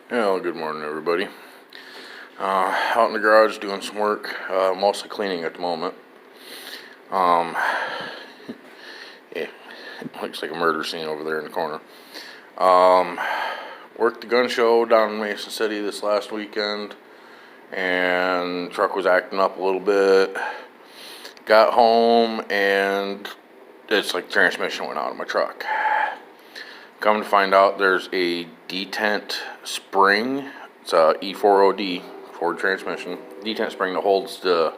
Well, good morning, everybody. Out in the garage doing some work, mostly cleaning at the moment. Yeah, looks like a murder scene over there in the corner. Worked the gun show down in Mason City this last weekend, and the truck was acting up a little bit. Got home, and it's like the transmission went out of my truck. Come to find out, there's a detent spring. It's a E40D Ford transmission. Detent spring that holds the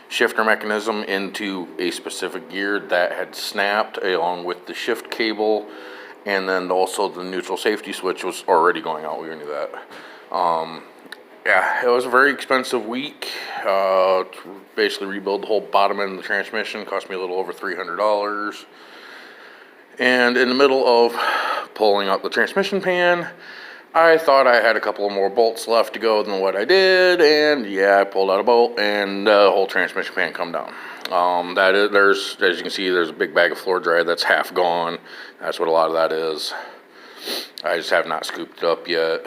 shifter mechanism into a specific gear that had snapped along with the shift cable, and then also the neutral safety switch was already going out. We knew that. Yeah, it was a very expensive week. To basically rebuild the whole bottom end of the transmission cost me a little over $300. And in the middle of pulling out the transmission pan, I thought I had a couple of more bolts left to go than what I did, and yeah, I pulled out a bolt, and the whole transmission pan come down. There's, as you can see, there's a big bag of floor dry that's half gone. That's what a lot of that is. I just have not scooped it up yet.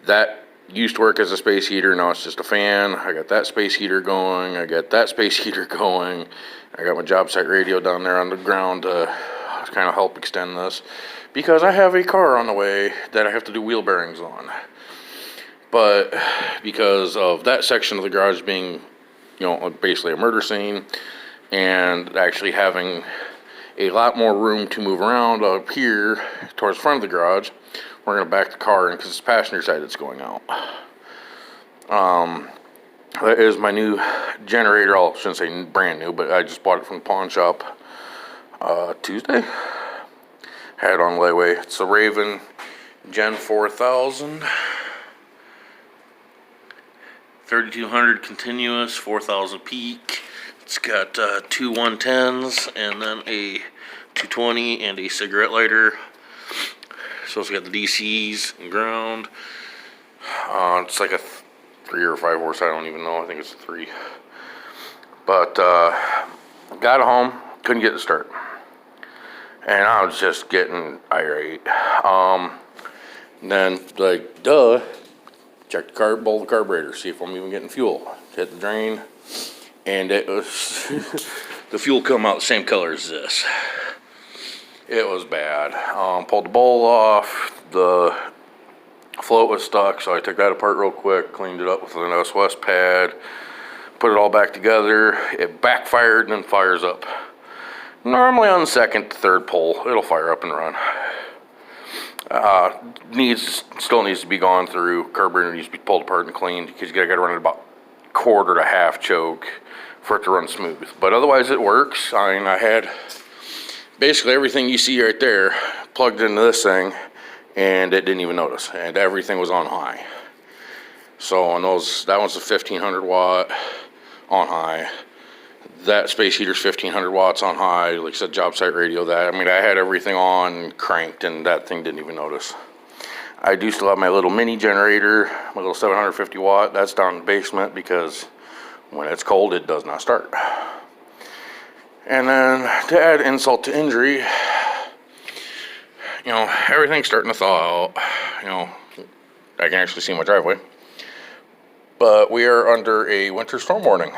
That used to work as a space heater. Now it's just a fan. I got that space heater going. I got that space heater going. I got my job site radio down there on the ground to kind of help extend this, because I have a car on the way that I have to do wheel bearings on. But because of that section of the garage being, basically a murder scene, and actually having a lot more room to move around up here towards the front of the garage, we're going to back the car in because it's passenger side that's going out. That is my new generator. I shouldn't say brand new, but I just bought it from the pawn shop Tuesday. Had it on layaway. It's a Raven Gen 4000. 3200 continuous, 4000 peak. It's got two 110s and then a 220 and a cigarette lighter. So it's got the DCs and ground. It's like a 3 or 5 horse, I don't even know. I think it's a 3. But got it home, couldn't get it to start. And I was just getting irate. Then, check the bowl of the carburetor, see if I'm even getting fuel. Hit the drain, and it was the fuel come out the same color as this. It was bad. Pulled the bowl off. The float was stuck, so I took that apart real quick, cleaned it up with an SOS pad, put it all back together. It backfired and then fires up. Normally on the second, third pull, it'll fire up and run. Still needs to be gone through. Carburetor needs to be pulled apart and cleaned, because you gotta run it about quarter to half choke for it to run smooth. But otherwise it works. I mean, I had basically everything you see right there plugged into this thing, and it didn't even notice, and everything was on high. So on that one's a 1500 watt on high. That space heater's 1500 watts on high. Like I said, job site radio. I had everything on cranked, and that thing didn't even notice. I do still have my little mini generator, my little 750 watt. That's down in the basement because when it's cold, it does not start. And then to add insult to injury, everything's starting to thaw out. I can actually see my driveway. But we are under a winter storm warning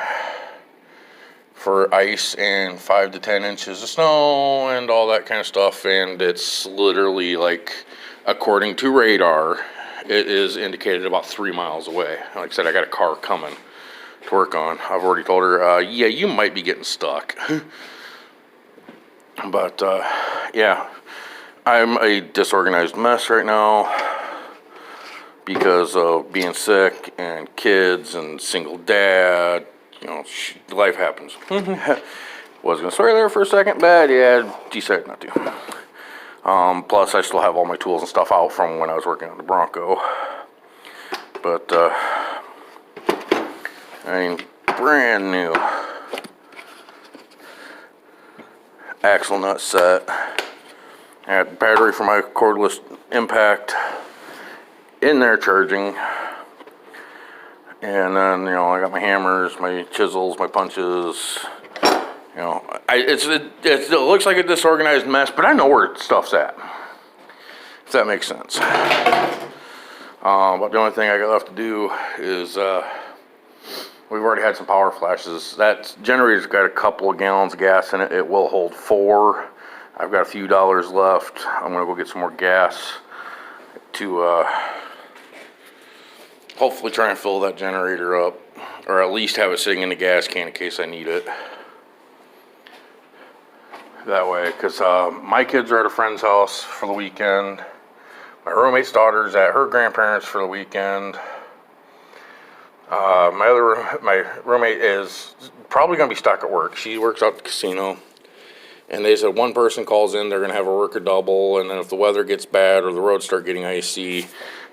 for ice and 5 to 10 inches of snow and all that kind of stuff. And it's literally, like, according to radar, it is indicated about 3 miles away. Like I said, I got a car coming to work on. I've already told her, yeah, you might be getting stuck. But, yeah, I'm a disorganized mess right now because of being sick and kids and single dad. Life happens. Was gonna stay there for a second, but yeah, decided not to. Plus, I still have all my tools and stuff out from when I was working on the Bronco. But, brand new axle nut set. I had the battery for my cordless impact in there charging. And then, I got my hammers, my chisels, my punches. It looks like a disorganized mess, but I know where stuff's at. if that makes sense. But the only thing I got left to do is, we've already had some power flashes. That generator's got a couple of gallons of gas in it. It will hold 4. I've got a few dollars left. I'm gonna go get some more gas to hopefully try and fill that generator up, or at least have it sitting in the gas can in case I need it. That way, because my kids are at a friend's house for the weekend. My roommate's daughter's at her grandparents' for the weekend. My roommate is probably going to be stuck at work. She works out at the casino. And they said one person calls in, they're going to have her work a double. And then if the weather gets bad or the roads start getting icy,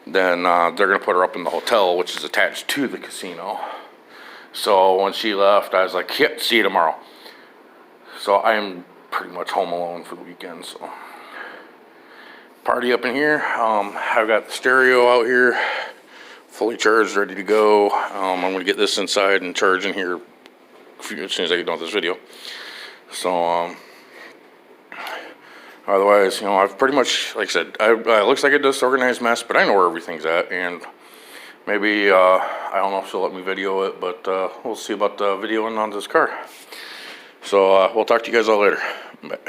then they're going to put her up in the hotel, which is attached to the casino. So when she left, I was like, yep, see you tomorrow. So I'm pretty much home alone for the weekend. So party up in here. I've got the stereo out here, fully charged, ready to go. I'm going to get this inside and charge in here as soon as I get done with this video. So, otherwise, you know, I've pretty much, like I said, it looks like a disorganized mess, but I know where everything's at, and maybe, I don't know if she'll let me video it, but we'll see about videoing on this car. So, we'll talk to you guys all later. Bye.